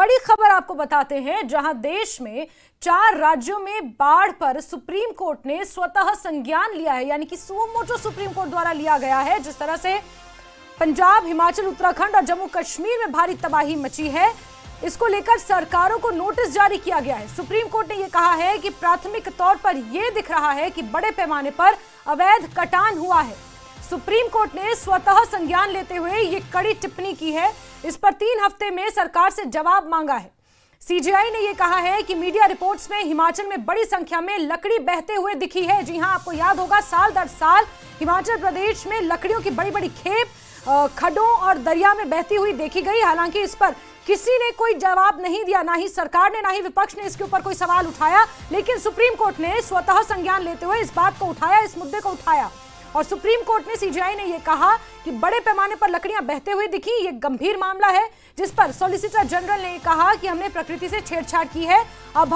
बड़ी खबर आपको बताते हैं, जहां देश में 4 राज्यों में बाढ़ पर सुप्रीम कोर्ट ने स्वतः संज्ञान लिया है, यानी कि सुओ मोटो सुप्रीम कोर्ट द्वारा लिया गया है। जिस तरह से पंजाब, हिमाचल, उत्तराखंड और जम्मू कश्मीर में भारी तबाही मची है, इसको लेकर सरकारों को नोटिस जारी किया गया है। सुप्रीम कोर्ट ने यह कहा है कि प्राथमिक तौर पर यह दिख रहा है कि बड़े पैमाने पर अवैध कटान हुआ है। सुप्रीम कोर्ट ने स्वतः संज्ञान लेते हुए ये कड़ी टिप्पणी की है। इस पर 3 हफ्ते में सरकार से जवाब मांगा है। सीजेआई ने यह कहा है कि मीडिया रिपोर्ट्स में हिमाचल में बड़ी संख्या में लकड़ी बहते हुए दिखी है। जी हां, आपको याद होगा साल दर साल हिमाचल प्रदेश में लकड़ियों की बड़ी बड़ी खेप खड्डों और दरिया में बहती हुई देखी गई। हालांकि इस पर किसी ने कोई जवाब नहीं दिया, ना ही सरकार ने, ना ही विपक्ष ने इसके ऊपर कोई सवाल उठाया। लेकिन सुप्रीम कोर्ट ने स्वतः संज्ञान लेते हुए इस बात को उठाया, इस मुद्दे को उठाया। और सुप्रीम कोर्ट ने, सीजेआई ने यह कहा कि बड़े पैमाने पर लकड़ियां बहते हुए दिखी, ये गंभीर मामला है, जिस पर सॉलिसिटर जनरल ने कहा कि हमने प्रकृति से छेड़छाड़ की है। अब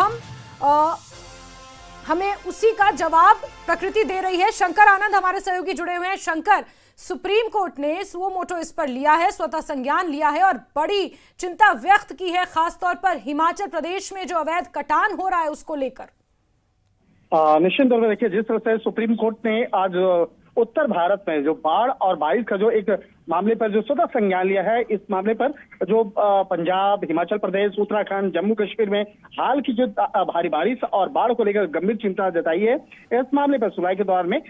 हमें उसी का जवाब प्रकृति दे रही है। शंकर आनंद हमारे सहयोगी जुड़े हुए हैं। शंकर, सुप्रीम कोर्ट ने सुओ मोटो इस पर लिया है, स्वतः संज्ञान लिया है और बड़ी चिंता व्यक्त की है, खासतौर पर हिमाचल प्रदेश में जो अवैध कटान हो रहा है उसको लेकर। निश्चित तौर पर देखिए, जिस तरह से सुप्रीम कोर्ट ने आज उत्तर भारत में जो बाढ़ और बारिश का जो एक मामले पर जो स्वतः संज्ञान लिया है, इस मामले पर जो पंजाब, हिमाचल प्रदेश, उत्तराखंड, जम्मू कश्मीर में हाल की जो भारी बारिश और बाढ़ को लेकर गंभीर चिंता जताई है, इस मामले पर सुनवाई के दौरान में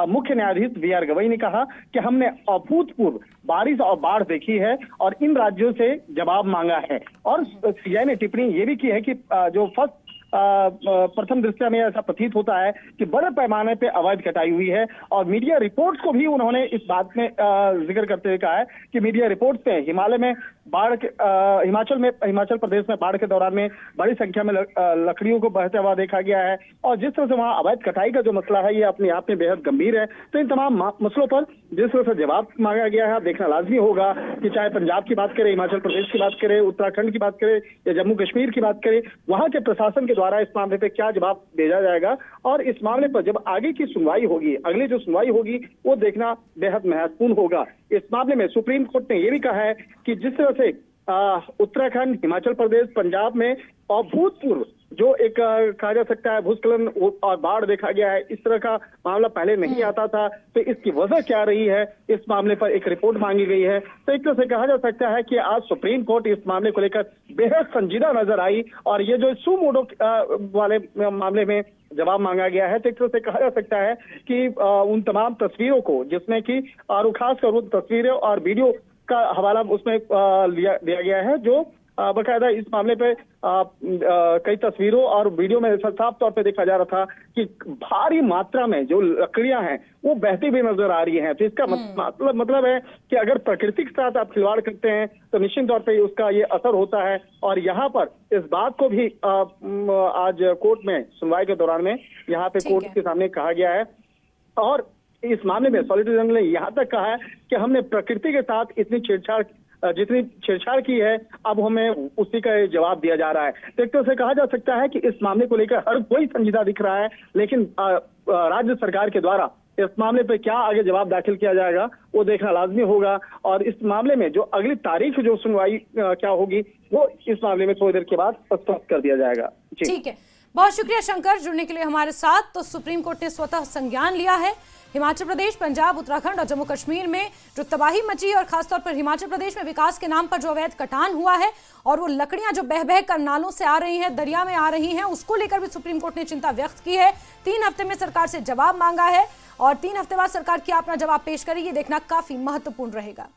मुख्य न्यायाधीश वीआर गवई ने कहा कि हमने अभूतपूर्व बारिश और बाढ़ देखी है और इन राज्यों से जवाब मांगा है। और सीजेआई ने टिप्पणी ये भी की है कि जो फर्स्ट प्रथम दृष्टया में ऐसा प्रतीत होता है कि बड़े पैमाने पे अवैध कटाई हुई है। और मीडिया रिपोर्ट्स को भी उन्होंने इस बात में जिक्र करते हुए कहा है कि मीडिया रिपोर्ट्स में हिमालय में बाढ़ के हिमाचल प्रदेश में बाढ़ के दौरान में बड़ी संख्या में लकड़ियों को बहते हुआ देखा गया है। और जिस तरह से वहां अवैध कटाई का जो मसला है, ये अपने आप में बेहद गंभीर है। तो इन तमाम मसलों पर जिस तरह से जवाब मांगा गया है, देखना लाजमी होगा कि चाहे पंजाब की बात करें, हिमाचल प्रदेश की बात करें, उत्तराखंड की बात करें या जम्मू कश्मीर की बात करें, वहां के प्रशासन के द्वारा इस मामले पे क्या जवाब भेजा जाएगा। और इस मामले पर जब आगे की सुनवाई होगी, अगली जो सुनवाई होगी, वो देखना बेहद महत्वपूर्ण होगा। इस मामले में सुप्रीम कोर्ट ने यह भी कहा है कि जिस तरह से उत्तराखंड, हिमाचल प्रदेश, पंजाब में अभूतपूर्व जो एक कहा जा सकता है भूस्खलन और बाढ़ देखा गया है, इस तरह का मामला पहले नहीं आता था। तो इसकी वजह क्या रही है, इस मामले पर एक रिपोर्ट मांगी गई है। तो एक तरह से कहा जा सकता है कि आज सुप्रीम कोर्ट इस मामले को लेकर बेहद संजीदा नजर आई और ये जो सुओ मोटो वाले मामले में जवाब मांगा गया है, तो एक तरह से कहा जा सकता है कि उन तमाम तस्वीरों को, जिसमें कि और खासकर वो तस्वीरें और वीडियो का हवाला उसमें दिया गया है, जो बकायदा इस मामले पे कई तस्वीरों और वीडियो में साफ तौर पे देखा जा रहा था कि भारी मात्रा में जो लकड़ियां हैं वो बहती हुई नजर आ रही हैं। तो इसका मतलब है कि अगर प्रकृति के साथ आप खिलवाड़ करते हैं तो निश्चित तौर पे उसका ये असर होता है। और यहाँ पर इस बात को भी आज कोर्ट में सुनवाई के दौरान में यहाँ पे कोर्ट के सामने कहा गया है। और इस मामले में सॉलिसिटर जनरल ने यहाँ तक कहा है कि हमने प्रकृति के साथ जितनी छेड़छाड़ की है, अब हमें उसी का जवाब दिया जा रहा है। तो एक तरह से कहा जा सकता है कि इस मामले को लेकर हर कोई संजीदा दिख रहा है, लेकिन राज्य सरकार के द्वारा इस मामले पे क्या आगे जवाब दाखिल किया जाएगा, वो देखना लाजमी होगा। और इस मामले में जो अगली तारीख जो सुनवाई क्या होगी, वो इस मामले में थोड़ी देर के बाद स्पष्ट कर दिया जाएगा। ठीक है, बहुत शुक्रिया शंकर जुड़ने के लिए हमारे साथ। तो सुप्रीम कोर्ट ने स्वतः संज्ञान लिया है। हिमाचल प्रदेश, पंजाब, उत्तराखंड और जम्मू कश्मीर में जो तबाही मची है और खासतौर पर हिमाचल प्रदेश में विकास के नाम पर जो अवैध कटान हुआ है और वो लकड़ियां जो बह बह कर नालों से आ रही हैं, दरिया में आ रही हैं, उसको लेकर भी सुप्रीम कोर्ट ने चिंता व्यक्त की है। 3 हफ्ते में सरकार से जवाब मांगा है और 3 हफ्ते बाद सरकार क्या अपना जवाब पेश करेगी, देखना काफी महत्वपूर्ण रहेगा।